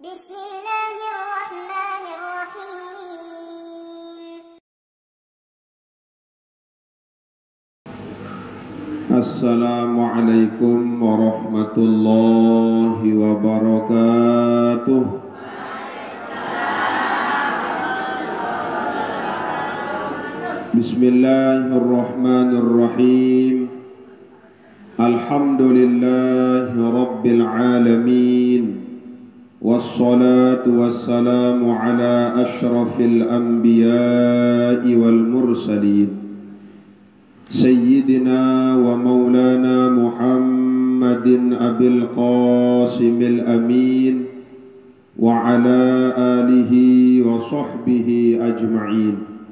Bismillahirrahmanirrahim. Assalamualaikum warahmatullahi wabarakatuh. Bismillahirrahmanirrahim. Alhamdulillahi rabbil alamin. Wassalatu wassalamu ala ashrafil anbiya'i wal mursalin Sayyidina wa maulana Muhammadin abil qasimil amin wa ala alihi wa sahbihi ajma'in.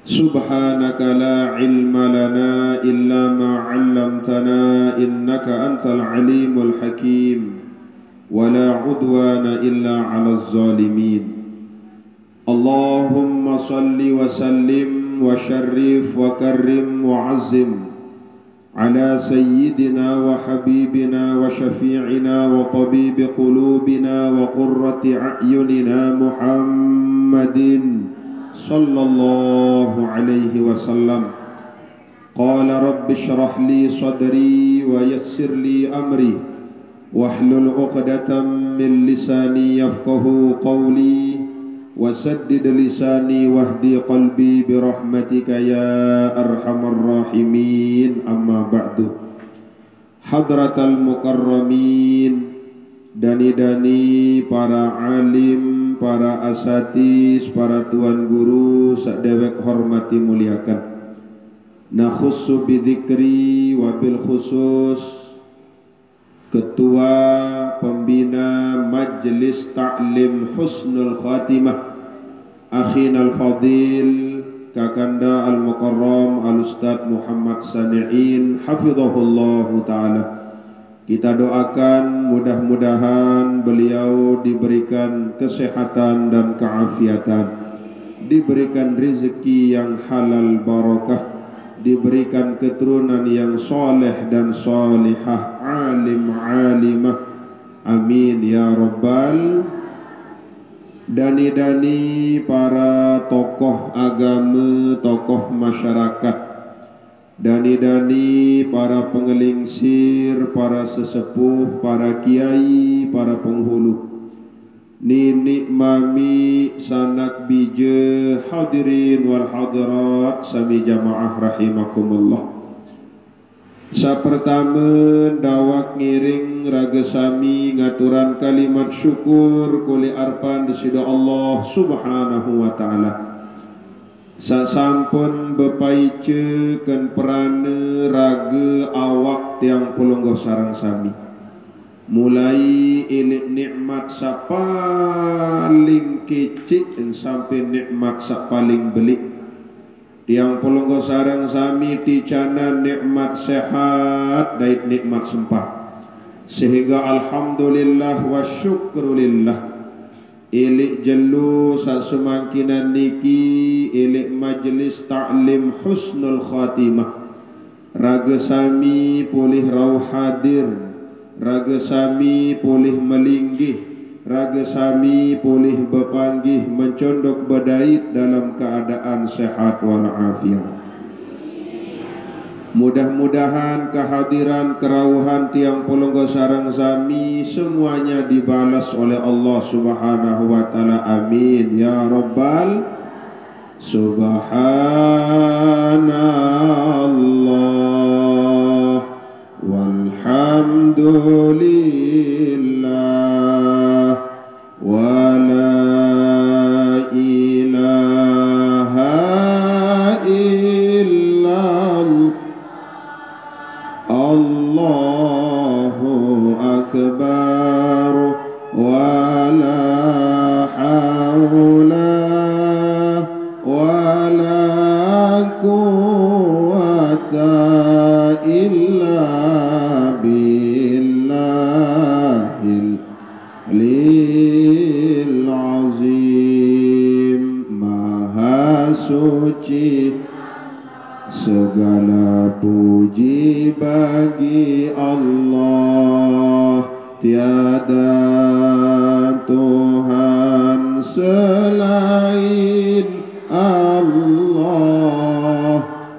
Subhanaka la ilma lana illa ma 'allamtana innaka antal alimul hakim wa la 'udwana illa 'alaz zalimin. Allahumma salli wa sallim wa syarrif wa karrim wa azim ala sayyidina wa habibina wa syafi'ina wa tabibi qulubina wa qurrati a'yunina Muhammadin sallallahu alaihi wasallam. Qala rabbi shrah li sadri wa yassir li amri wahlul 'uqdatam min lisani yafqahu qawli wasaddid lisani wahdi qalbi birahmatika ya arhamar rahimin. Amma ba'du. Hadratal mukarramin, dani-dani para alim, para asatis, para tuan guru sadewek hormati muliakan. Nakhussu bidzikri wa bil khusus Ketua Pembina Majlis Ta'lim Husnul Khatimah Akhinal Fadil Kakanda Al-Mukarram Al-Ustadz Muhammad Sami'in hafizahullahu ta'ala. Kita doakan mudah-mudahan beliau diberikan kesehatan dan keafiatan, diberikan rezeki yang halal barakah, diberikan keturunan yang soleh dan solihah, alim alimah, amin ya rabbal. Dani-dani para tokoh agama, tokoh masyarakat, dani-dani para pengelingsir, para sesepuh, para kiai, para penghulu, nini mami sanak bija, hadirin wal hadirat sami jamaah rahimakumullah. Sapertama dawak ngiring raga sami ngaturan kalimat syukur kuli arpan disida Allah subhanahu wa ta'ala. Sasampun bepaice ken perane raga awak tiang pulunggoh sarang sami, mulai ilik nikmat sa paling kecil sampai nikmat sa paling belik. Tiang pulunggoh sarang sami ticana nikmat sehat dait nikmat sempat, sehingga alhamdulillah wa syukrulillah ilik jelu sa semangkinan niki ilik majlis ta'lim husnul khatimah raga sami pulih rauh hadir, raga sami pulih melinggih, raga sami pulih bepanggih mencondok bedait dalam keadaan sehat walafiat. Mudah-mudahan kehadiran kerauhan tiang pulunggoh sarang sami semuanya dibalas oleh Allah subhanahu wa ta'ala, amin ya rabbal. Subhanallah walhamdulillah wa la ilaha illallah, Allahu akbar wa la hawla wa la quwwata illa billahil lil azim. Maha suci segala puji bagi Allah, tiada Tuhan selain Allah.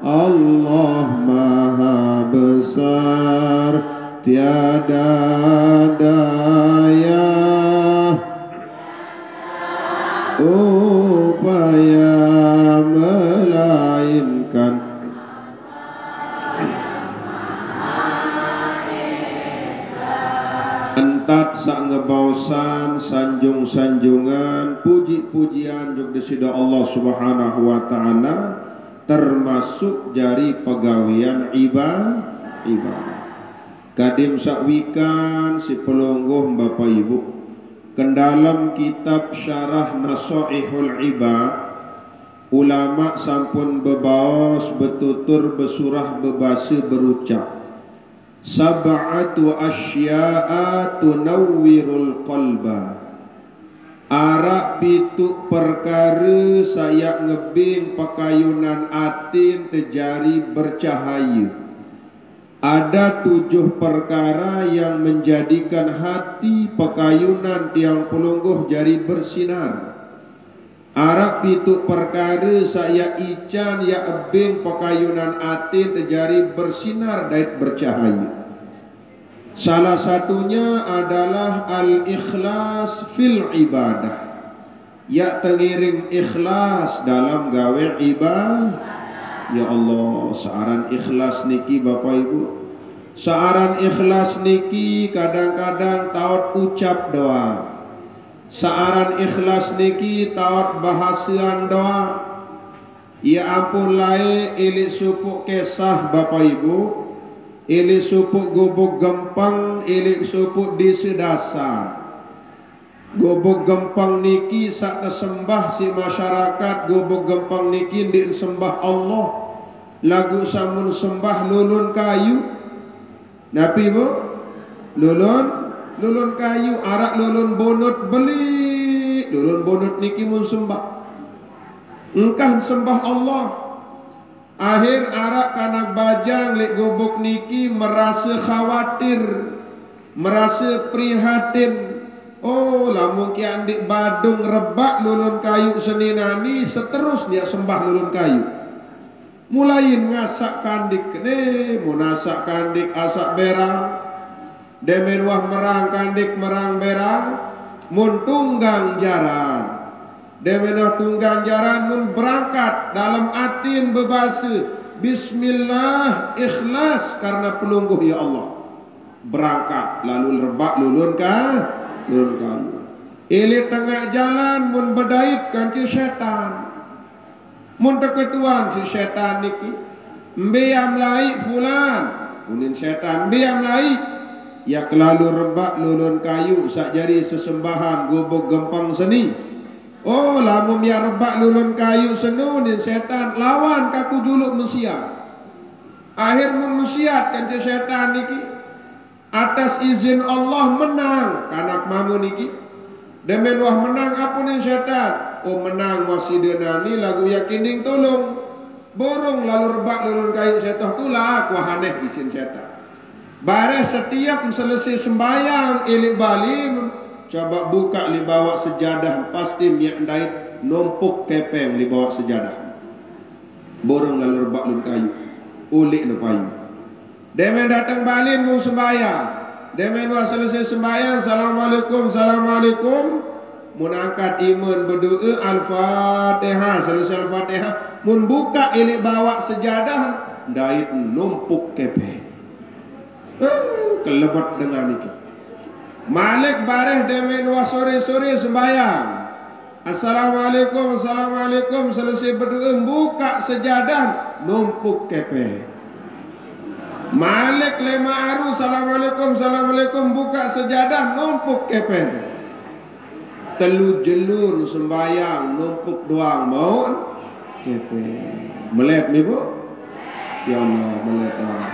Allah Maha Besar, tiada daya upaya melainkan entat sak ngebausan sanjung-sanjungan puji-pujian juk disida Allah Subhanahu wa taala, termasuk jari pegawian ibadah. Kadim sakwikan si pelungguh Bapak Ibu kendalam kitab Syarah Nasaihul Ibad, ulama sampun bebaos betutur besurah bebasi berucap, sab'atu asya'a tunawwirul qalba. Arak pitu perkara saya ngebing pakayunan atin tejari bercahaya. Ada 7 perkara yang menjadikan hati pakayunan tiang pelungguh jari bersinar. Arak pitu perkara saya ican ya ebing pakayunan atin tejari bersinar dait bercahaya. Salah satunya adalah al-ikhlas fil ibadah, ya tengiring ikhlas dalam gawe ibadah. Ya Allah, searan ikhlas niki Bapak Ibu, searan ikhlas niki kadang-kadang taut ucap doa, searan ikhlas niki taut bahasian doa. Ya ampun lae ilik supuk kesah Bapak Ibu, ilik supuk gubuk gempang, ilik supuk di sedasa. Gubuk gempang niki sak sembah si masyarakat, gubuk gempang niki di sembah Allah. Lagu samun sembah lulun kayu. Napi Bu? Lulun kayu, arak lulun bonut beli. Lulun bonut niki mun sembah. Engkah sembah Allah. Akhir arak kanak bajang lek gubuk niki merasa khawatir, merasa prihatin. Oh, lamun ki andik badung rebak lulun kayu seninani seterusnya sembah lulun kayu. Mulai ngasak kandik ne, munasak kandik asak berang. Demen wah merang kandik merang berang, mun tunggang jaran. Demen wah tunggang jaran mun berangkat dalam atin bebasa bismillah ikhlas karena pelungguh ya Allah. Berangkat lalu rebak lulun kayu. Ilit tengah jalan mun bedait kanci setan. Mun teketuan si setan niki mbiyam lai fulan, munin setan mbiyam lai ya kelalu rebak lulun kayu sak jari sesembahan gubuk gempang seni. Oh lamun ya rebak lulun kayu senu nin setan lawan kaku juluk musiat. Akhir musiat kanci setan niki atas izin Allah menang kanak mamu niki. Demen wah menang apunin setan. Oh menang wasidenani lagu yakining tolong. Borong lalu rebak lulun kayu setan tulak wahaneh izin setan. Bare setiap selesai sembayang ilik bali coba buka li bawa sejadah pasti miak ndait numpuk kepeng li bawa sejadah. Borong lalu rebak lulun kayu. Ulik no payu. Demen datang balin mung sembayang. Demen wa selesai sembayang assalamualaikum assalamualaikum mun angkat iman berdoa al-fatihah selesai al-fatihah mun buka ilik bawa sejadah dait numpuk kepe kelebet dengan iki malik bareh demen wa sore-sore sembayang assalamualaikum assalamualaikum selesai berdoa buka sejadah numpuk kepe. Malik lema aru assalamualaikum assalamualaikum buka sejadah numpuk kepe. Telu jelur sembayang numpuk doang mau kepe. Melet ni Bu? Ya Allah melet doang.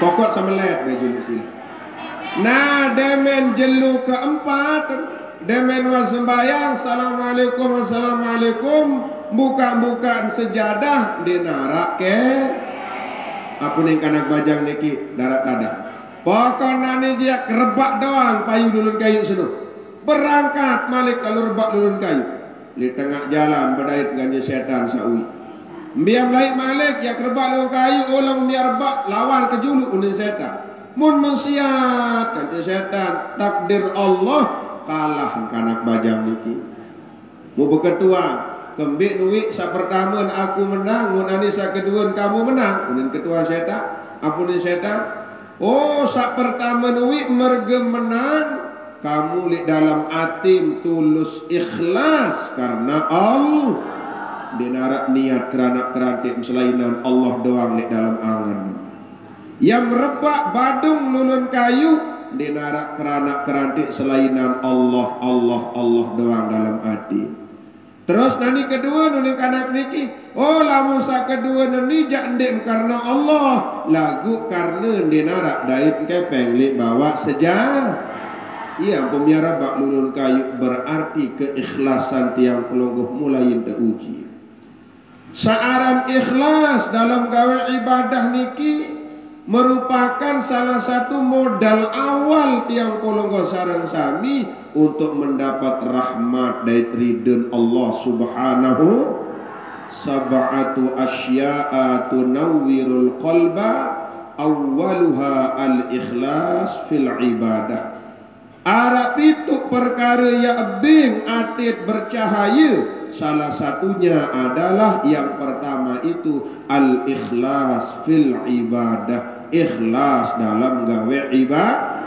Pokok sama melet baju di sini. Nah demen jelu keempat demen wa sembayang assalamualaikum assalamualaikum buka-bukaan sejadah di narak ke apa nih kanak bajang niki darat ada Pokoknya ni dia kerebak doang payu lulun kayu seno. Berangkat malik lalu rebak lulun kayu. Di tengah jalan berdait dengan setan saui. Biar malik ya kerebak lulun kayu ulang biar rebak lawan ke juluk unin setan. Mun mensiat kata setan takdir Allah kalah kanak bajang niki. Mu berketua kembik duit sa pertama aku menang, mun ani sa kedua kamu menang. Unin ketua setan. Apunin setan. Oh, sak pertama duit merge menang, kamu li dalam atim tulus ikhlas karena Allah. Dinarak niat kerana kerantik selainan Allah doang li dalam angan. Yang rebak badung lulun kayu dinarak kerana kerantik selainan Allah doang dalam hati. Terus nani kedua nuni kanak niki, oh lamun sak kedua nani jak ndem karena Allah, lagu karena dinarak dait kepeng li bawa sejarah. Iya pemiara bak lulun kayu berarti keikhlasan tiang pelungguh mulai teruji. Saaran ikhlas dalam gawe ibadah niki merupakan salah satu modal awal tiang polonggo sareng sami untuk mendapat rahmat dari ridho Allah Subhanahu. Sab'atu asya'a tunawwirul qalba awwaluha al-ikhlas fil ibadah. Arab itu perkara yang bing atit bercahaya. Salah satunya adalah yang pertama itu al-ikhlas fil ibadah. Ikhlas dalam gawe ibadah.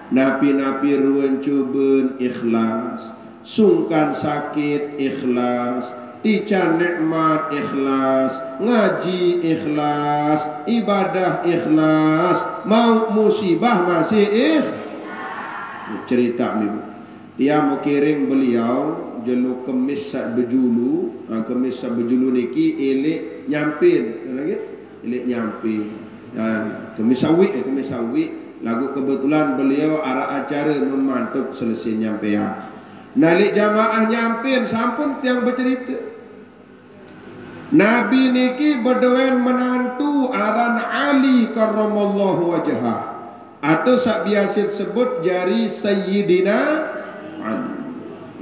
Napi-napi ruan cuben ikhlas, sungkan sakit ikhlas, tican nikmat ikhlas, ngaji ikhlas, ibadah ikhlas, mau musibah masih cerita ni bu. Dia mau kirim beliau jelu kemis sak bejulu, kemis sak bejulu niki elek nyampin, lagi elek nyampin. Kemis sawi lagu kebetulan beliau arah acara nun mantuk selesai nyampean. Nalik jamaah nyampin sampun tiang bercerita. Nabi niki berdoen menantu aran Ali karramallahu wajhah atau sak biasa sebut jari Sayyidina Ali.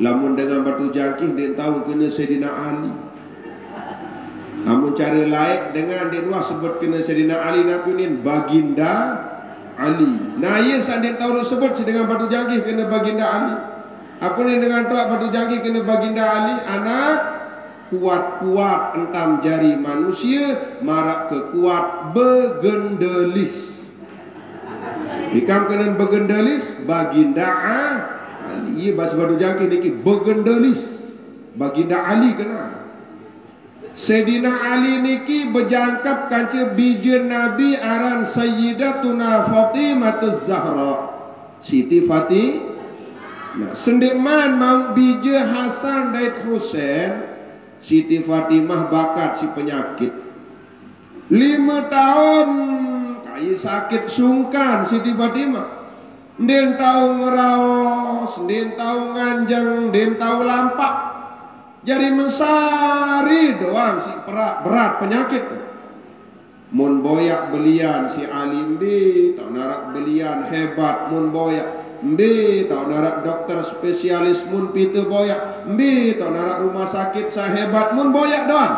Lamun dengan batu jangkih dia tahu kena Sayyidina Ali. Namun cara lain dengan dia dua sebut kena Sayyidina Ali Nabi ni baginda Ali. Nah ia sandin tahu sebut dengan batu jangkih kena baginda Ali. Apa ni dengan tuak batu jangkih kena baginda Ali? Anak kuat-kuat entam jari manusia marak ke kuat begendelis. Ikam kena begendelis baginda Ali. Ia bahasa batu jangkih niki begendelis baginda Ali kena. Sayyidina Ali niki berjangkap kanca bija Nabi aran Sayyidatuna Fatimah Zahra. Siti Fatimah. Nah, sendiman mau bija Hasan dan Husain, Siti Fatimah bakat si penyakit. 5 tahun kaya sakit sungkan Siti Fatimah. Ndin tahu ngeraos, ndin tahu nganjeng, ndin tahu lampak. Jadi mensari doang si berat penyakit. Mun boyak belian si alim bi, tau narak belian hebat mun boyak. Mbi tau narak dokter spesialis mun pitu boyak. Mbi tau narak rumah sakit sahebat mun boyak doang.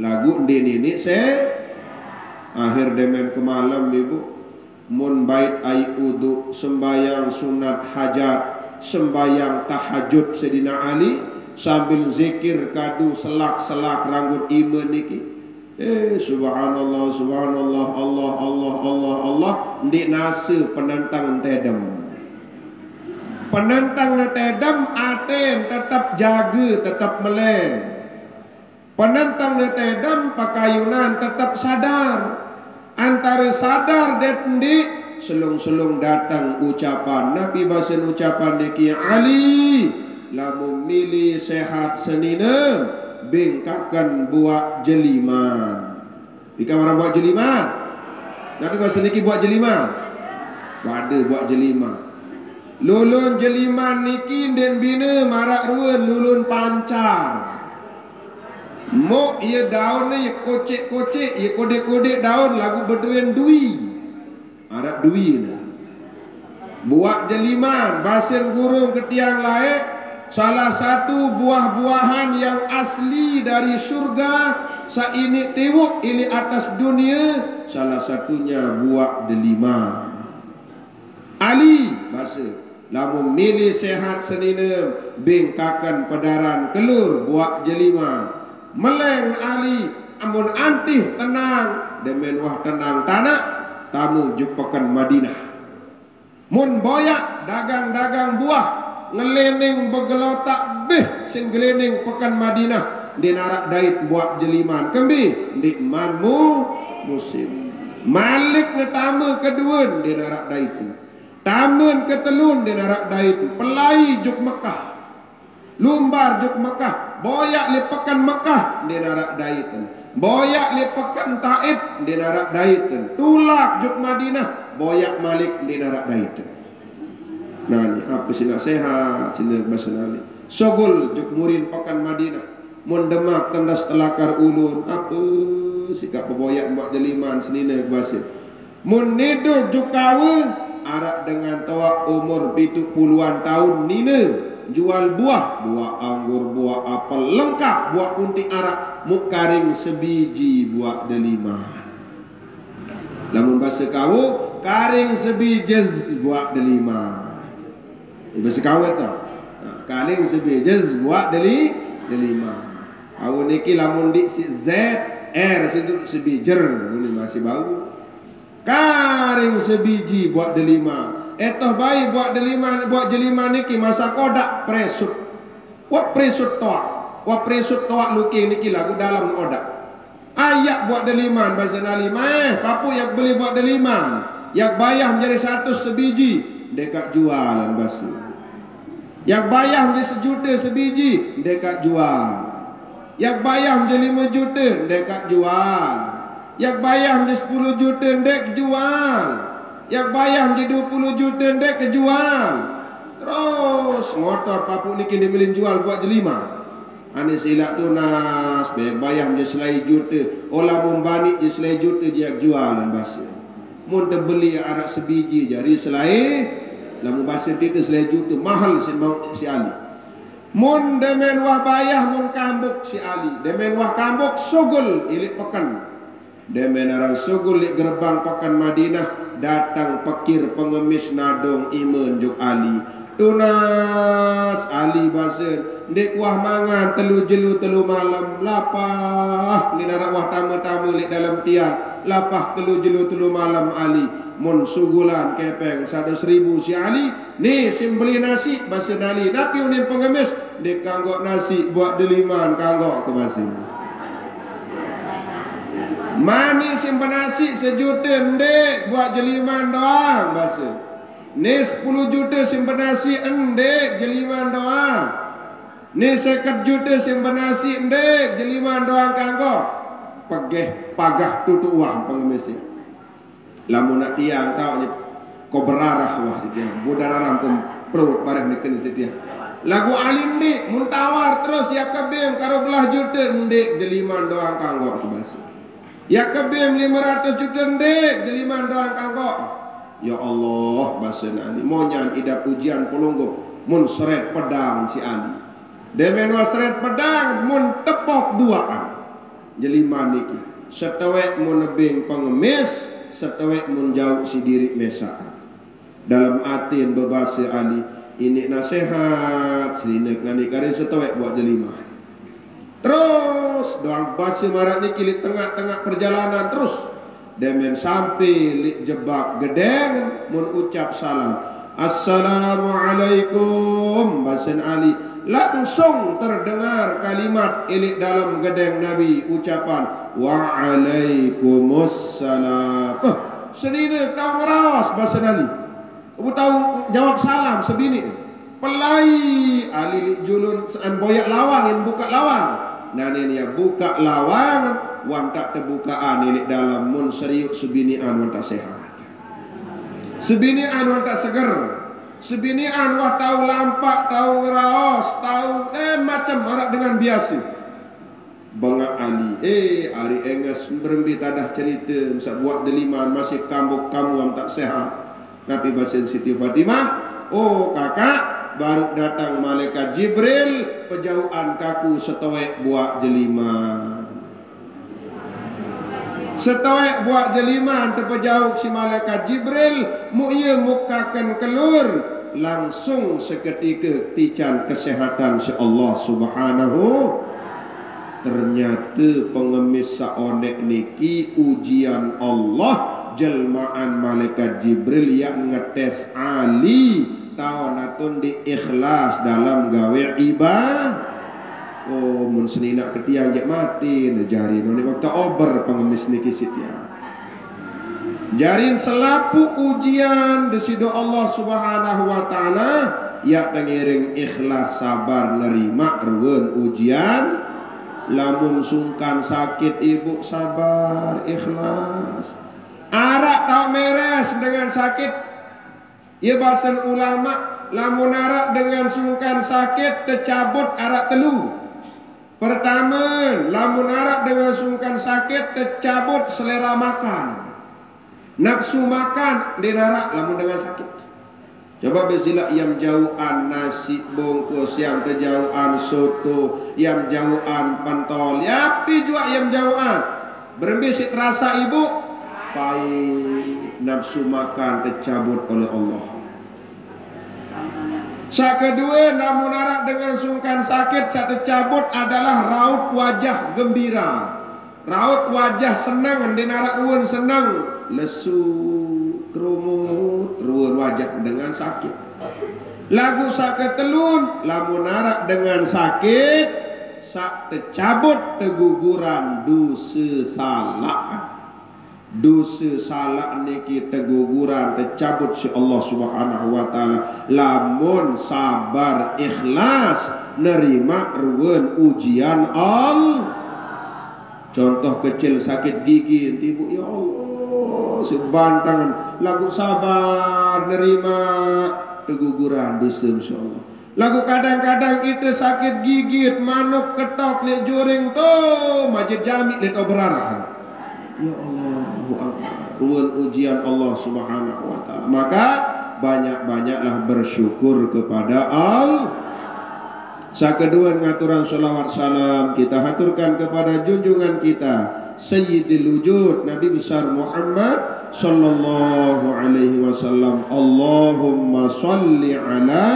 Lagu ndin ini akhir demen kemalam ibu. Mun bait ai udu sembayang sunat hajat, sembayang tahajud Sayyidina Ali. Sambil zikir kadu selak-selak ranggut iman niki. Subhanallah, subhanallah, Allah, Allah, Allah, Allah. Ndik nase penentang tedem. Penentang tedem aten tetap jaga, tetap meleng. Penentang tedem pakayunan tetap sadar. Antara sadar dan ndik selung-selung datang ucapan Nabi bahasan ucapan niki Ali. Lamun milih sehat seninem bengkakan buat jeliman. Bika orang buat jeliman. Nabi bahasa niki buat jeliman. Ada buat jeliman. Lulun jeliman niki den bina marak ruan lulun pancar. Mok ia daun ni kocek-kocek, ia kodek-kodek daun lagu berduan dui. arak duit buat jeliman basin gurung ke tiang lain. Salah satu buah-buahan yang asli dari surga saini tewuk ini atas dunia, salah satunya buah delima. Ali bahasa lamun milih sehat senina bengkakan pedaran kelur buah jelima. Meleng ali amun antih tenang demen wah tenang tanah tamu jupakan Madinah. Mun boyak dagang-dagang buah ngelening begelotak beh sing gelening pekan Madinah di narak dait buat jeliman kembi di manmu musim malik ngetama kedua di narak dait tamun ketelun di narak dait pelai juk Mekah lumbar juk Mekah boyak li pekan Mekah di narak dait boyak li pekan Taif di narak dait tulak juk Madinah boyak malik di narak dait. Nah ni apa sih nak sehat sini bahasa nali sogol juk murin pakan Madinah mun demak tandas telakar ulun apa sikap peboyak buat jeliman senina bahasa mun nedo juk kawe arak dengan tua umur 70-an tahun nina jual buah anggur buah apel lengkap buah kunti arak mukaring sebiji buah delima lamun bahasa kawu karing sebiji buah delima. Bahasa kawat tau kaling sebejaz buat delima awak niki lamun di si Z R situ sebijer ini masih bau karing sebiji buat delima etoh bayi buat delima buat jelima niki masa kodak presut wak presut toak luki niki lagu dalam odak ayak buat delima bahasa nalima papu yak beli buat delima yak bayar menjadi 100 sebiji dekat jualan basi yang bayar menjadi 1 juta sebiji dekat jual yang bayar menjadi 5 juta dekat jual yang bayar menjadi 10 juta dek jual yang bayar menjadi 20 juta dek jual terus motor papu ni kini beli jual buat jelima ane silap tunas bayar menjadi selai juta olah membani je selai juta dia jualan basi mun terbeli arak sebiji jari selai lamun bahasa kita selai juta mahal si mau si Ali mun demen wah bayah mun kambuk si Ali demen wah kambuk sugul ilik pekan demen arang sugul ilik gerbang pekan Madinah datang pekir pengemis nadong iman juk Ali tunas Ali bahasa dek wah mangan telu jelu telu malam lapah ni narak wah tamu-tamu ilik dalam tiang lapah telu jelu telu malam Ali mun sugulan kepeng 100.000 si Ali ni sim beli nasi bahasa nali napi unin pengemis dek kanggok nasi buat deliman kanggok ke basi mani simpan nasi 1 juta ndek buat jeliman doang bahasa ni 10 juta simpan nasi ndek jeliman doang ni 50 juta simpan nasi ndek jeliman doang kanggok pegeh pagah tutu uang pengemisnya lamun nak tiang tahu ni kau berarah wah sitia budararam tu perut barang niken sitia lagu alim di muntawar terus ya kebem karo belah juta ndek deliman doang kanggok tu basi ya kebem 500 juta ndek deliman doang kanggok ya Allah basa nani monyan ida pujian pelunggup mun seret pedang si Ali demen wa seret pedang mun tepok duaan jeliman niki setewek mun nebeng pengemis setewek menjauh si diri mesaan dalam atin berbahasa Ali ini nasihat selinek nani karin setewek buat jelima terus doang bahasa marak ni kilik tengah-tengah perjalanan terus demen sampai lik jebak gedeng mun ucap salam assalamualaikum bahasa Ali langsung terdengar kalimat ilik dalam gedeng Nabi ucapan waalaikumsalam senina tahu ngeras bahasa Nabi kamu tahu jawab salam sebini pelai Ali lik julun an boyak lawang yang buka lawang nah ni ya buka lawang wan tak terbukaan ilik dalam mun seriuk sebinian wan tak sehat sebinian wan tak seger sebinian wah tahu lampak, tahu ngeraos, tahu macam marak dengan biasa. Bangga Ali, hari engas berembi tadah cerita masa buat deliman masih kambuk kamu yang tak sehat. Nabi basin Siti Fatimah, oh kakak, baru datang malaikat Jibril pejauhan kaku setowek buat jeliman. Setowek buat jeliman terpejauh si malaikat Jibril, mu'ya mukakan kelur, langsung seketika tican kesehatan si Allah Subhanahu. Ternyata pengemis saonek niki ujian Allah, jelmaan malaikat Jibril yang ngetes Ali tawanatun di ikhlas dalam gawe ibadah. Oh mun senina ketiang je mati nejari noni waktu ober pengemis niki sitia. Jarin selapu ujian desido Allah Subhanahu wa taala ya tengiring ikhlas sabar nerima ruwen ujian. Lamun sungkan sakit ibu sabar ikhlas. Arak tau meres dengan sakit. Ya bahasan ulama, lamun arak dengan sungkan sakit tercabut arak telu. Pertama, lamun arak dengan sungkan sakit tercabut selera makan. Nafsu makan di narak lamun dengan sakit. Coba besila yang jauhan nasi bungkus, yang terjauhan soto, yang jauhan pentol, yapi juga yang jauhan. Berbisik rasa ibu, pahit nafsu makan tercabut oleh Allah. Saat kedua, namun arak dengan sungkan sakit saat tercabut adalah raut wajah gembira. Raut wajah senang, dinarak ruan senang, lesu kerumut ruan wajah dengan sakit. Lagu sakit telun, lamun arak dengan sakit sak tercabut teguguran dosa salah. Dosa salah niki teguguran tercabut si Allah Subhanahu wa taala lamun sabar ikhlas nerima ruan ujian Allah. Contoh kecil sakit gigi ibu, ya Allah sebantangan lagu sabar nerima teguguran dosa insyaallah. Lagu kadang-kadang kita sakit gigit manuk ketok lek juring tu majid jami lek berarah. Ya Allah ruan ujian Allah Subhanahu wa taala. Maka banyak-banyaklah bersyukur kepada Allah. Kedua ngaturan salawat salam kita haturkan kepada junjungan kita Sayyidil Wujud Nabi besar Muhammad sallallahu alaihi wasallam. Allahumma salli ala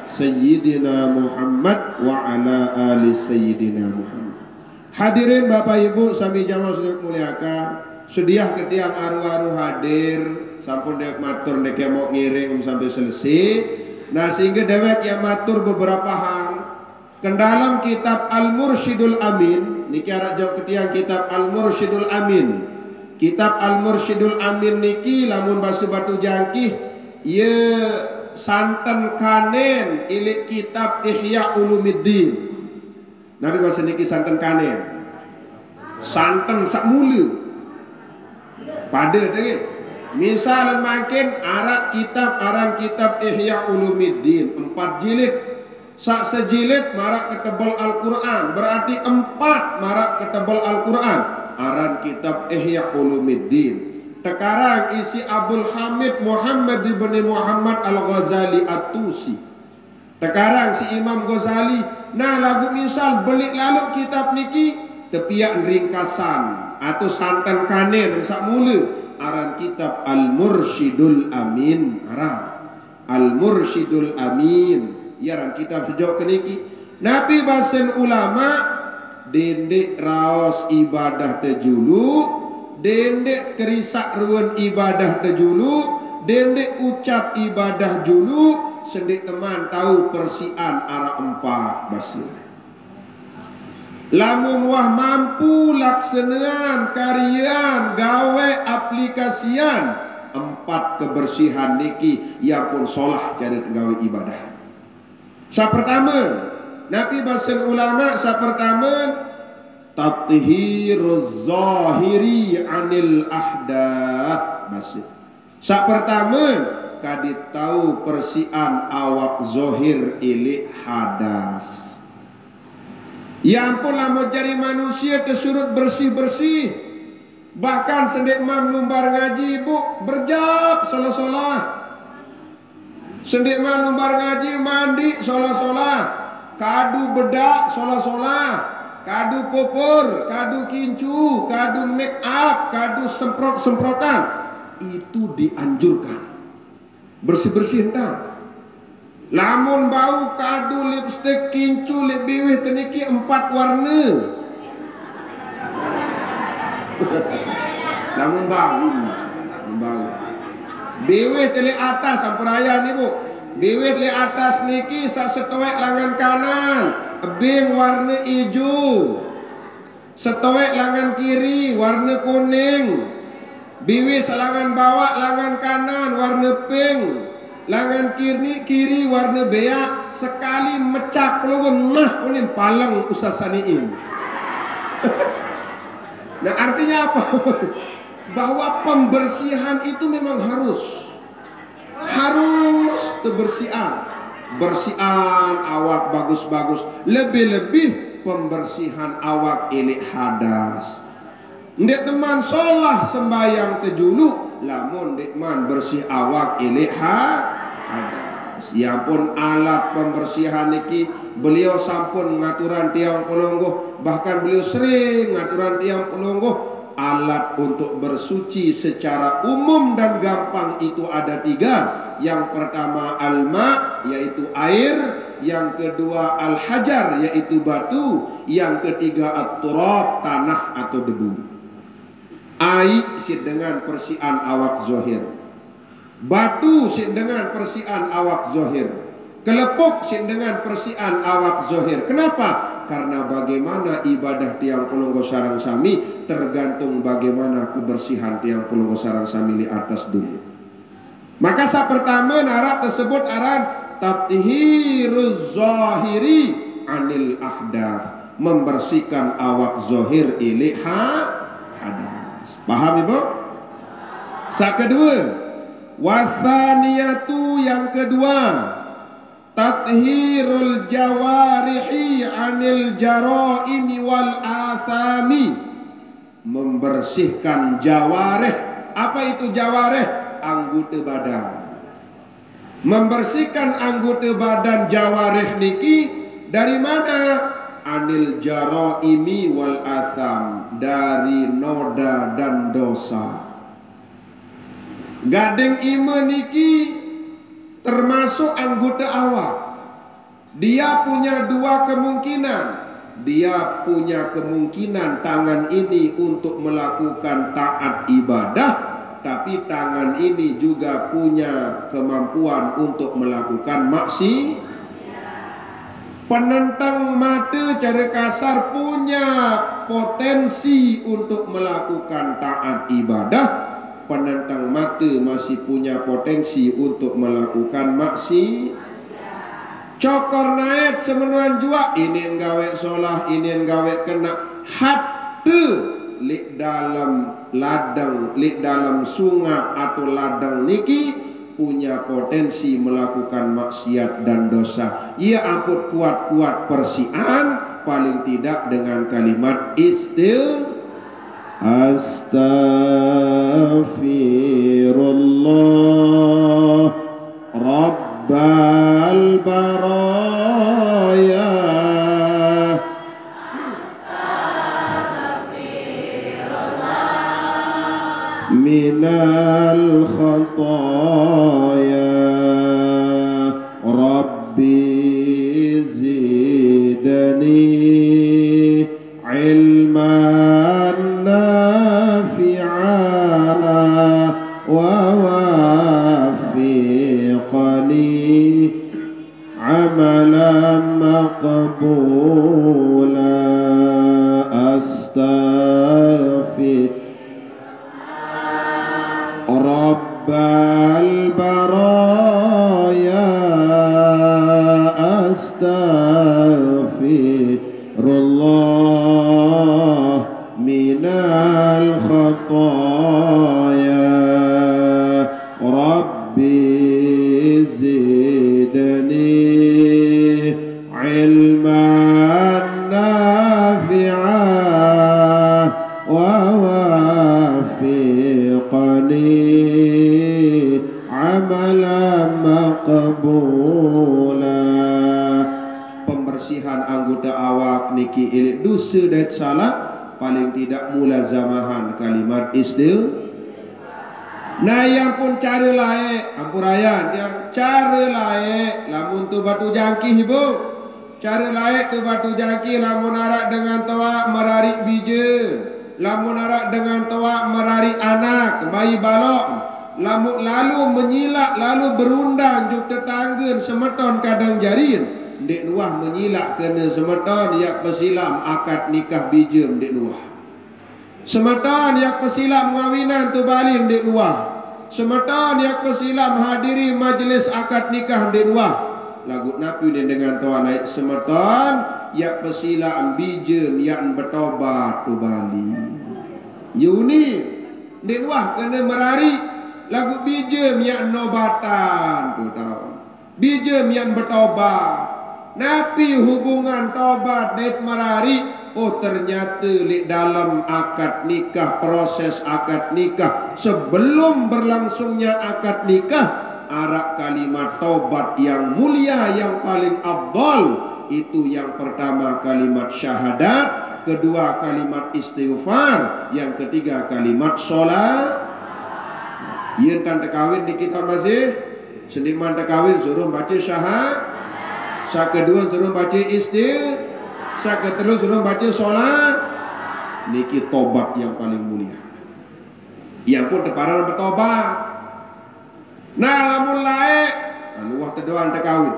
Sayyidina Muhammad wa ala ali Sayyidina Muhammad. Hadirin Bapak Ibu sami jamaah sedaya muliakan, sediah ketiang aru-aru hadir sampun dewek matur nek mau ngiring sampai selesai. Nah sehingga dewek yang matur beberapa hal kendalam kitab Al-Mursyidul Amin niki arak jauh ketiang kitab Al-Mursyidul Amin. Kitab Al-Mursyidul Amin niki lamun basu batu jangkih ye santen kanen ilik kitab Ihya Ulumuddin. Nabi bahasa niki santen kanen. Santen sak mula. Pada tadi misal makin arak kitab aran kitab Ihya Ulumuddin 4 jilid. Sak sejilid marak ketebal Al-Quran, berarti 4 marak ketebal Al-Quran. Aran kitab Ihya Ulumuddin. Tekarang isi Abdul Hamid Muhammad ibn Muhammad Al-Ghazali At-Tusi. Tekarang si Imam Ghazali. Nah lagu misal beli lalu kitab niki tepiak ringkasan atau santan kanen sak mula aran kitab Al-Mursyidul Amin. Aran Al-Mursyidul Amin. Yaran kitab sejauh keniki Nabi basen ulama dendek raos ibadah tejulu, dendek kerisak ruan ibadah tejulu, dendek ucap ibadah julu, sendik teman tahu persian arah 4 basir. Lamun wah mampu laksanaan karyaan gawe aplikasian 4 kebersihan niki ya pun solah cari gawe ibadah. Sa pertama Nabi bahasan ulama sa pertama tathhiruz zahiri anil ahdath basir. Sa pertama kadit tahu persian awak zohir ilik hadas. Ya ampun, lamun jari manusia tersurut bersih-bersih. Bahkan sendek mam lumbar ngaji bu berjab solah-solah. Sendek mam lumbar ngaji mandi solah-solah. Kadu bedak solah-solah. Kadu popor, kadu kincu, kadu make up, kadu semprot-semprotan. Itu dianjurkan. Bersih-bersih entar. Lamun bau kadu lipstick kincu lip biwih teniki 4 warna. Lamun bau biwih teli atas sampuraya nih bu. Biwih teli atas niki setowek lengan kanan, ebing warna hijau. Setowek lengan kiri warna kuning. Biwih selangan bawah lengan kanan warna pink. Langan kiri warna bea, sekali mecak keluwen mah oleh palang Ustaz Saniin. Nah artinya apa? Bahwa pembersihan itu memang harus kebersihan. Bersihan awak bagus-bagus. Lebih-lebih pembersihan awak ini hadas. Ndek teman sholah sembayang tejulu, lamun ndek man bersih awak ini hadas. Ya pun alat pembersihan niki beliau sampun ngaturan tiang pelonggoh, bahkan beliau sering ngaturan tiang pelonggoh. Alat untuk bersuci secara umum dan gampang itu ada 3. Yang pertama al-ma, yaitu air. Yang kedua al-hajar, yaitu batu. Yang ketiga at-turab, tanah atau debu. Air sit dengan persian awak zohir. Batu sit dengan persian awak zohir. Kelepuk sit dengan persian awak zohir. Kenapa? Karena bagaimana ibadah tiang pelonggo sarang sami tergantung bagaimana kebersihan tiang pelonggo sarang sami di atas dulu. Maka saat pertama narak tersebut aran tathhiruz zahiri anil ahdaf, membersihkan awak zohir ili hadas. Paham ibu? Sa kedua, wathaniyatu yang kedua, tathhirul jawarihi anil jaraimi wal athami, membersihkan jawarih. Apa itu jawarih? Anggota badan. Membersihkan anggota badan jawarih niki dari mana? Anil jaraimi wal atham, dari noda dan dosa. Gading iman niki termasuk anggota awak. Dia punya 2 kemungkinan. Dia punya kemungkinan tangan ini untuk melakukan taat ibadah, tapi tangan ini juga punya kemampuan untuk melakukan maksiat. Penentang mata cara kasar punya potensi untuk melakukan taat ibadah. Penentang mata masih punya potensi untuk melakukan maksiat. Cokor naik semenuan jua, ini gawe solah, ini gawe kena hati lik dalam ladang, lik dalam sungai atau ladang niki punya potensi melakukan maksiat dan dosa. Ia ampun kuat-kuat persian, paling tidak dengan kalimat Astaghfirullah Rabbal baraya minal khataya Rabbi zidni ilman nafi'a wa wafiqani amalan maqbula astaghfir Rabbal baraya astaghfirullah minal khataya Rabbi zidni ilman maqbula. Pembersihan anggota awak niki ilik dosa dan salah paling tidak mulazamahan kalimat istighfar. Nah yang pun cara lain ampurayan yang cara lain lamun tu batu jangkih ibu. Cara lain tu batu jangkih lamun arak dengan tawak merarik bija. Lamun arak dengan tawak merarik anak bayi balok. Lalu menyilak lalu berundang juk tetangga semeton kadang jarin. Dek Nuah menyilak kena semeton yak pesilam akad nikah bija Dek Nuah. Semeton yak pesilam ngawinan tu balin Dek Nuah. Semeton yak pesilam hadiri majlis akad nikah Dek Nuah. Lagu napi ni dengan tuan naik semeton yak pesilam bija yak bertobat tu bali. Yuni Dek Nuah kena merari lagu bija yak nobatan tu tahu. Bija yak bertobat. Napi hubungan tobat det merari. Oh ternyata li dalam akad nikah, proses akad nikah, sebelum berlangsungnya akad nikah, arak kalimat tobat yang mulia yang paling afdal. Itu yang pertama kalimat syahadat, kedua kalimat istighfar, yang ketiga kalimat solat. Ia tanda kawin di kita masih seniman kawin suruh baca syahadat. Sa kedua suruh baca istighfar, sa ketiga suruh baca solat. Niki tobat yang paling mulia. Yang pun terparah bertobat. Nah lamun laik anu wah tedoan tekawin.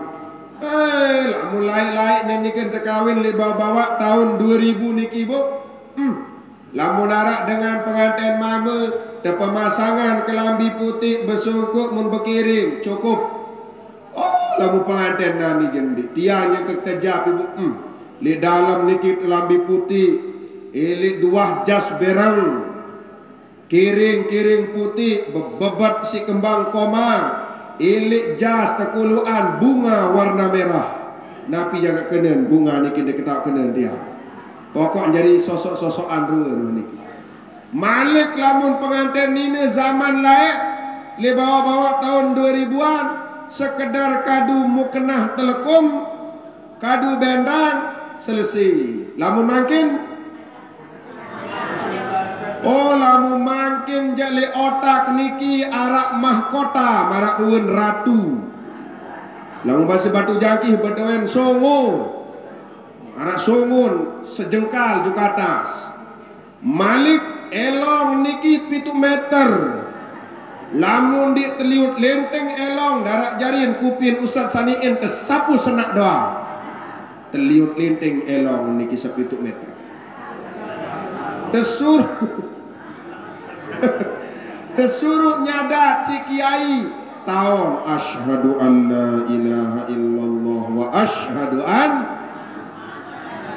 Lamun laik-laik nyanyikan tekawin li bawa tahun 2000 niki bu. Lamun arak dengan pengantin mama te pemasangan kelambi putih bersungkup mun berkiring cukup. Oh, lagu pengantin nani jendi. Tianya ketejap ibu. Li dalam niki kelambi putih. Li dua jas berang. Kiring putih. Bebat si kembang koma. Ili jas tekuluan bunga warna merah. Napi jaga kenen bunga niki deketak kenen dia. Pokok jadi sosok-sosokan rua niki. Malik lamun pengantin nina zaman lain. Li bawa-bawa tahun 2000-an. Sekedar kadu mukenah telekom, kadu bendang, selesai. Lamun makin, oh lamun makin jali otak niki arak mahkota, marak ruwen ratu. Lamun bahasa batu jangkih berdewen songo, arak songun sejengkal juga atas. Malik elong niki 7 meter. Lamun di teliut lenteng elong darak jarian kupin Ustaz Saniin tersapu senak doa. Teliut lenteng elong niki 7 meter. Tesuruh nyadat si kiai tahun asyhadu an la ilaha illallah wa asyhadu an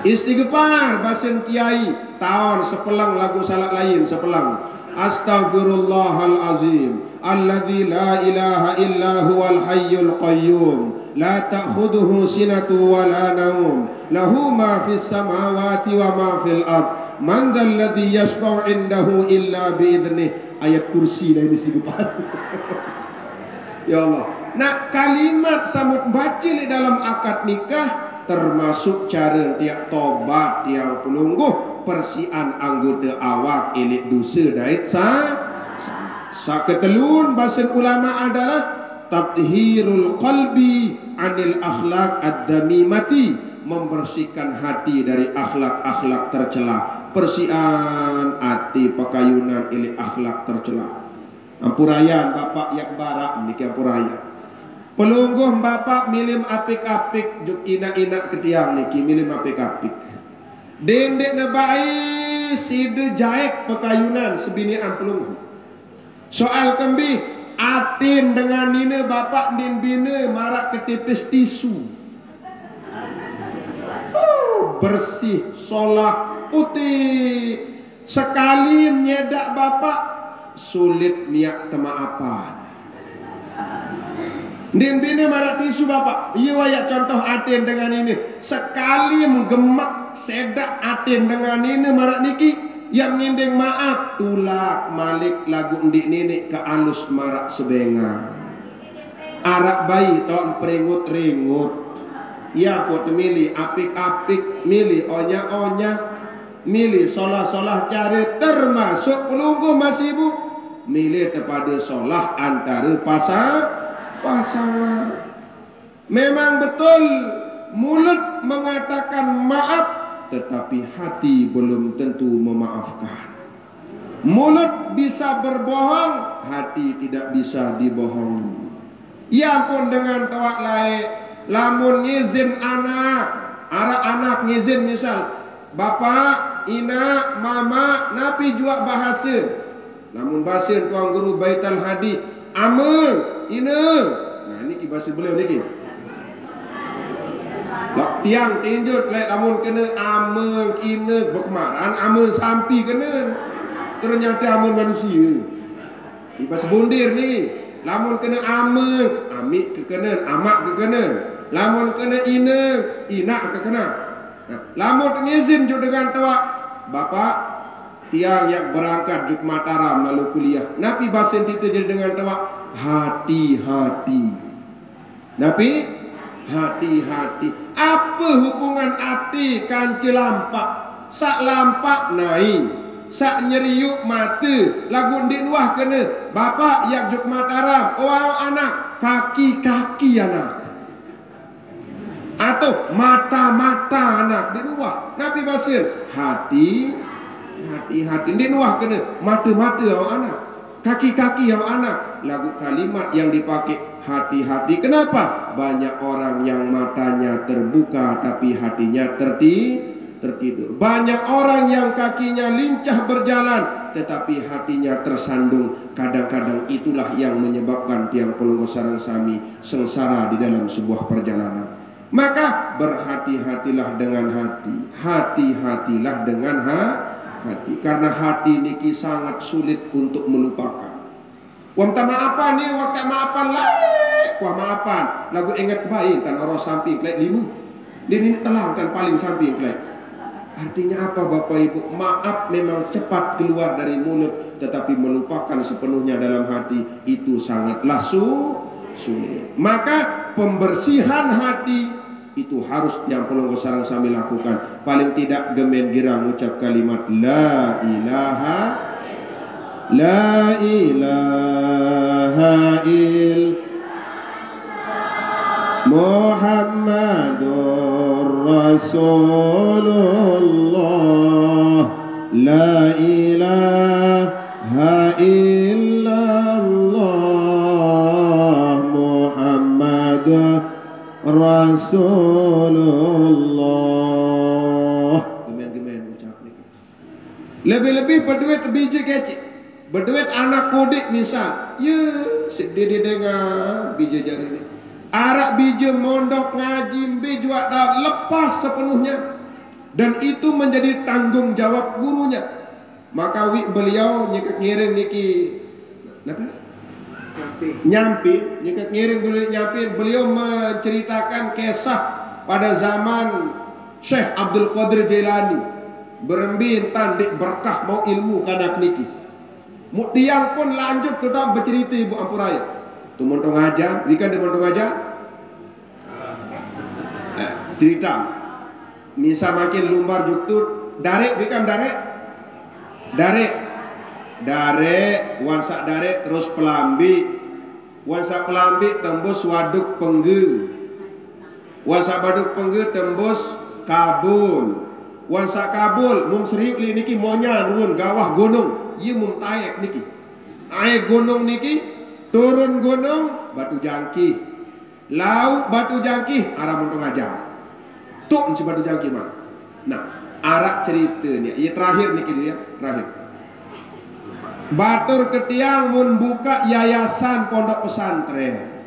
istighfar basen kiai tahun sepelang lagu salat lain sepelang. Astaghfirullahal azim alladzi la ilaha illa huwal hayyul qayyum la ta'khudhuhu sinatu wa la naum lahu ma fis samawati wa ma fil ard man dzal ladzi yashfa'u indahu illa bi idnih. Ayat kursi dah ini istighfar. Ya Allah. Nak kalimat samut baca di dalam akad nikah termasuk cara tiap tobat yang pelungguh persian anggota awak ilik dosa dait sa ketelun bahasan ulama adalah tathhirul qalbi anil akhlaq ad-damimati, membersihkan hati dari akhlak-akhlak tercela. Persian hati pakayunan ilik akhlak tercela. Ampurayan bapak yak barak niki ampurayan. Pelungguh bapak milim apik-apik juk ina-ina ketiang niki milim apik-apik. Dendek nabai side jaek pakayunan sebinian pelungguh. Soal kembi atin dengan nina bapak din bina marak ketipis tisu. Bersih, solah, putih. Sekali menyedak bapak sulit miak temaapan. Din bina marak tisu bapak. Ia wayak contoh atin dengan ini. Sekali menggemak sedak atin dengan ini marak niki. Yang minding maaf tulak malik lagu ndik nenek ke alus marak sebenga. arak bayi ton peringut-ringut. Ya pot milih apik-apik, milih onya-onya, milih solah-solah cari termasuk pelunggu masih ibu. Milih kepada solah antara pasangan. Memang betul mulut mengatakan maaf, tetapi hati belum tentu memaafkan. Mulut bisa berbohong, hati tidak bisa dibohongi. Ya pun dengan tawak lain, lamun ngizin anak, anak ngizin misal, bapak, ina, mama, napi juga bahasa. Namun bahasa tuan guru Baitul Hadi, ameng, ina. Nah ini bahasa beliau ni. Lak tiang tinjut lek namun kena ameng, ina, berkemaran, ameng sampi kena. Ternyata ameng manusia. Ini bahasa bundir ni. Lamun kena ameng, amik kekena, amak kekena. Lamun kena ina, ina kekena. Nah, lamun ngizin juga dengan tawak, bapak tiang yang berangkat juk Mataram lalu kuliah. Napi bahasa kita jadi dengan tawak hati-hati. Napi hati-hati. Apa hubungan hati kan celampak? Sak lampak naik. Sak nyeriuk mata lagu di luah kena bapak yang juk Mataram, orang anak kaki-kaki anak atau mata-mata anak di luah. Nabi basir hati-hati di luah kena mata-mata orang anak, kaki-kaki orang anak. Lagu kalimat yang dipakai hati-hati. Kenapa? Banyak orang yang matanya terbuka tapi hatinya tertidur. Banyak orang yang kakinya lincah berjalan tetapi hatinya tersandung. Kadang-kadang itulah yang menyebabkan tiang Pelunggu Sarang Sami sengsara di dalam sebuah perjalanan. Maka berhati-hatilah dengan hati. Hati-hatilah dengan hati. Karena hati niki sangat sulit untuk melupakan. Waktu maafan ni, waktu maafan lah. Wah maafan. Lagu ingat baik kan orang samping kelek 5. Dia ini telang kan paling samping kelek. Artinya apa Bapak Ibu? Maaf memang cepat keluar dari mulut, tetapi melupakan sepenuhnya dalam hati itu sangatlah sulit. Maka pembersihan hati itu harus yang Pelunggu Sarang Sami lakukan. Paling tidak gemen gira mengucap kalimat La ilaha Muhammadur Rasulullah. La ilaha illallah Muhammadur Rasulullah. Gemen-gemen ucap ni. Lebih-lebih berduit biji kecil, berduit anak kodik misal. Ya, sedih dia dengar biji jari ni. Arak biji mondok ngaji mbe juga dah lepas sepenuhnya, dan itu menjadi tanggung jawab gurunya. Maka beliau nyekek ngiring niki nyampi nyekek ngiring beliau menceritakan kisah pada zaman Syekh Abdul Qadir Jailani berembin tandik berkah mau ilmu kanak niki. Tiang pun lanjut tetap bercerita Ibu Ampuraya. Tu montong ajar, wikan dia montong ajar. Cerita. Misa makin lumbar juktut, darek wikan darek. Darek, wansak darek terus pelambi. Wansak pelambi tembus waduk pengge. Wansak waduk pengge tembus kabul. Wansak kabul mum seriuk li niki monya nurun gawah gunung. Ia mum taek niki. Air gunung niki turun gunung batu jangkih, laut batu jangkih arah montong ajar. Tuk si batu jangkih mah. Nah, arak ceritanya, ia terakhir nih dia, terakhir. Batur ketiang mun buka yayasan pondok pesantren,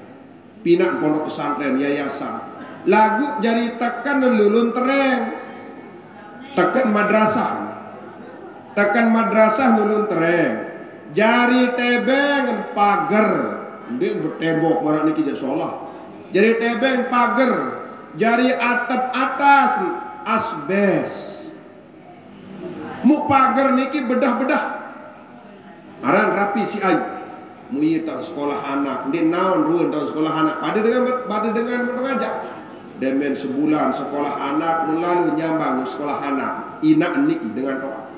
pinak pondok pesantren yayasan. Lagu jari tekan lulun tereng, tekan madrasah lulun tereng. Jari tebeng pagar, dia bertembok orang ni kijak solah. Jari tebeng pagar, jari atap atas asbes. Mu pagar niki bedah-bedah. Aran rapi si ayu. Muyi tak sekolah anak, dia naon ruan tak sekolah anak. Pada dengan mengajar. Demen sebulan sekolah anak, melalu nyambang sekolah anak. Inak niki dengan doa.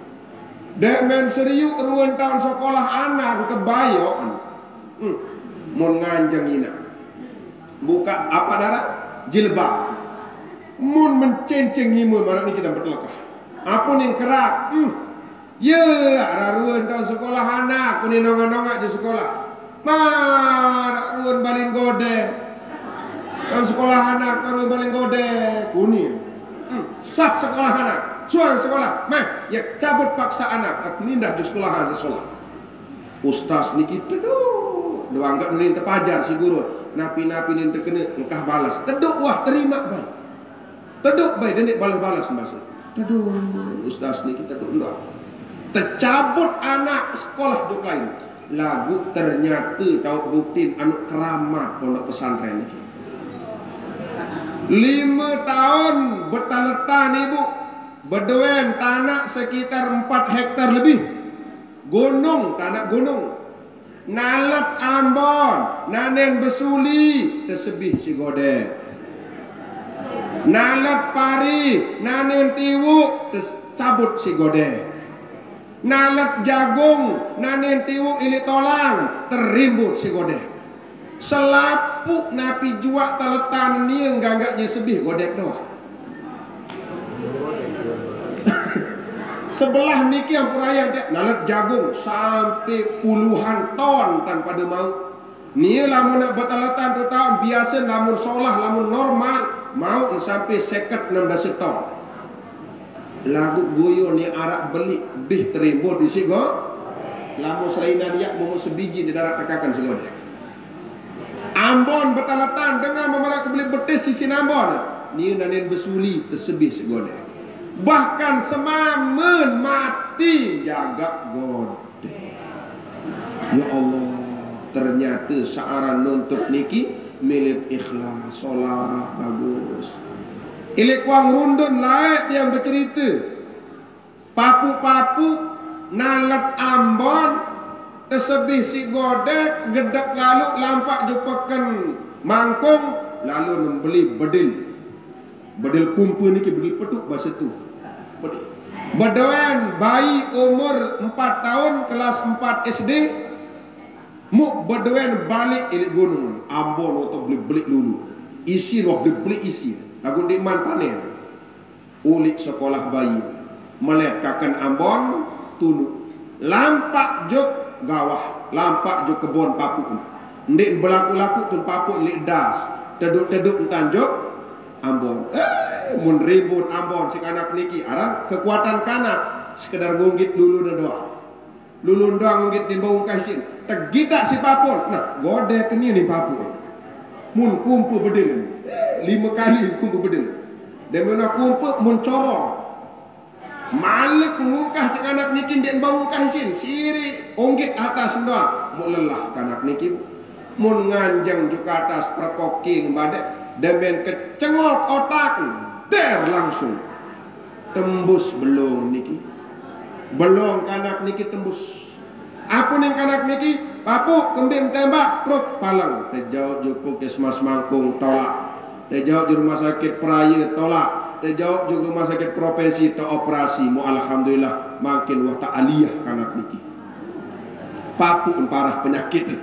Demen serius ruan tahun sekolah anak kebayoan. Mun nganjang inak. Buka apa darah? Jilbab. Mun mencenceng imun marak ni kita bertelakah. Apa yang kerak? Ya, raruan tahun sekolah anak, kuning nongak-nongak di sekolah. Mana ruan balin gode. Tahun sekolah anak, ruan balin gode, kuning. Sak sekolah anak, suang sekolah. Mah, ya cabut paksa anak, aku nindah di sekolahan sekolah. Ustaz niki teduh, doang gak nurin terpajar si guru. Napi-napi nin terkena, engkah balas. Teduk wah terima baik. Teduk baik, dan balas-balas masuk. Teduh, Ustaz niki teduk enggak. Tercabut anak sekolah duk lain. Lagu ternyata tahu buktiin anu keramat pondok pesantren ini. 5 tahun bertaletan ibu berdewen tanah sekitar 4 hektar lebih. Gunung, tanah gunung. Nalat Ambon, nanen besuli tersebih si godek. Nalat pari, nanen tiwuk tercabut si godek. Nalat jagung, nanen tiwuk ilik tolang, terimbut si godek. Selapuk napi juak teletan ni yang ganggaknya sebih godek doang. Sebelah niki yang perayaan dia, nalat jagung sampai puluhan ton tanpa ada mau. Ni lamun nak berteletan tu tahun biasa lamun solah lamun normal mau sampai 16 ton. Lagu goyo ni arak beli bih terimbut di sigo. Lamu selaina dia mau sebiji di darat tekakan sigo dia. Ambon bertaletan dengan memerak beli betis sisi Ambon. Ni nanen besuli tersebih sigo dia. Bahkan semamen mati jaga gode. Ya Allah, ternyata searan nuntut niki milik ikhlas, solah bagus. Ilik kuang rundun lain yang bercerita. Papu-papu nalat Ambon tersebih si godek gedek lalu lampak jupakan mangkung lalu membeli bedil kumpul ni ke bedil petuk bahasa tu. Bedewan bayi umur 4 tahun kelas 4 SD mu bedewan balik ilik gunung Ambon untuk beli dulu. Isi waktu beli isi. Lagu diman panen ulik sekolah bayi meletkakan Ambon tunduk lampak juk gawah lampak juk kebun papu ndik berlaku-laku tun papu lik das teduk-teduk entan juk Ambon mun ribut Ambon si anak niki aran kekuatan kanak sekedar ngunggit dulu doa lulun doang ngunggit di bau kasin tegitak si papu nah gode keni ni papu mun kumpul bedil 5 kali kumpul bedil dan mana kumpul mun corong malik mengungkah si anak niki den bau kasin siri onggit atas doang mu lelah kanak niki mun nganjang juga atas perkoking badek dan ben kecengok otak der langsung tembus belong niki belong kanak niki tembus apa ning kanak niki papu kembing tembak prok palang tejauh jupuk kesmas mangkung tolak tejauh di rumah sakit Peraya tolak tejauh di rumah sakit provinsi to operasi mu alhamdulillah makin wa ta'aliyah kanak niki papu parah penyakit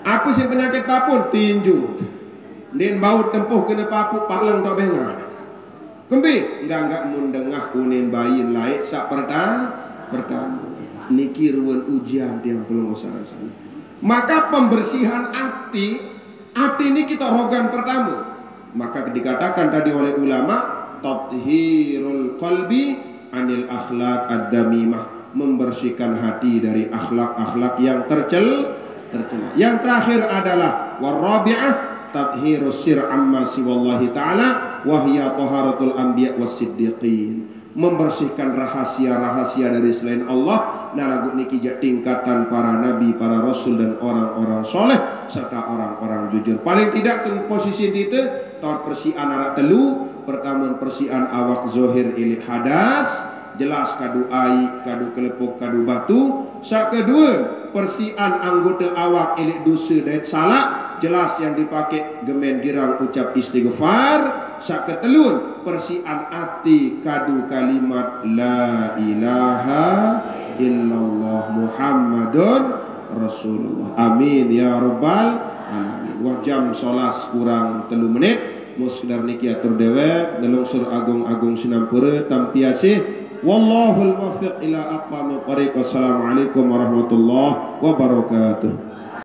apa sih penyakit papu tinju din bau tempuh kena papu palang to bengan kembi enggak mundengah kunin bayin laik sak pertama niki ruan ujian tiang belum usah. Maka pembersihan hati ini kita rogan pertama. Maka dikatakan tadi oleh ulama tathhirul qalbi anil akhlaq ad-damimah, membersihkan hati dari akhlak-akhlak yang tercela. Yang terakhir adalah warabi'ah tathhirus sir amma siwallahi ta'ala wa hiya taharatul anbiya was-siddiqin, membersihkan rahasia-rahasia dari selain Allah. Nah lagu niki tingkatan para nabi, para rasul dan orang-orang soleh serta orang-orang jujur. Paling tidak posisi itu tahun persian arak telu. Pertama persian awak zohir ilik hadas jelas kadu ai, kadu kelepuk, kadu batu. Sak kedua persian anggota awak elok dosa dan salah. Jelas yang dipakai gemen girang ucap istighfar. Sak ketelun persian ati kadu kalimat la ilaha illallah Muhammadun Rasulullah. Amin ya rabbal alamin. Wah jam 11 kurang 3 menit. Musdar niki atur dewek dalam surah agung-agung sinampura tampiasih. Wallahul muwaffiq ila aqwamit thariq. Wassalamualaikum warahmatullahi wabarakatuh.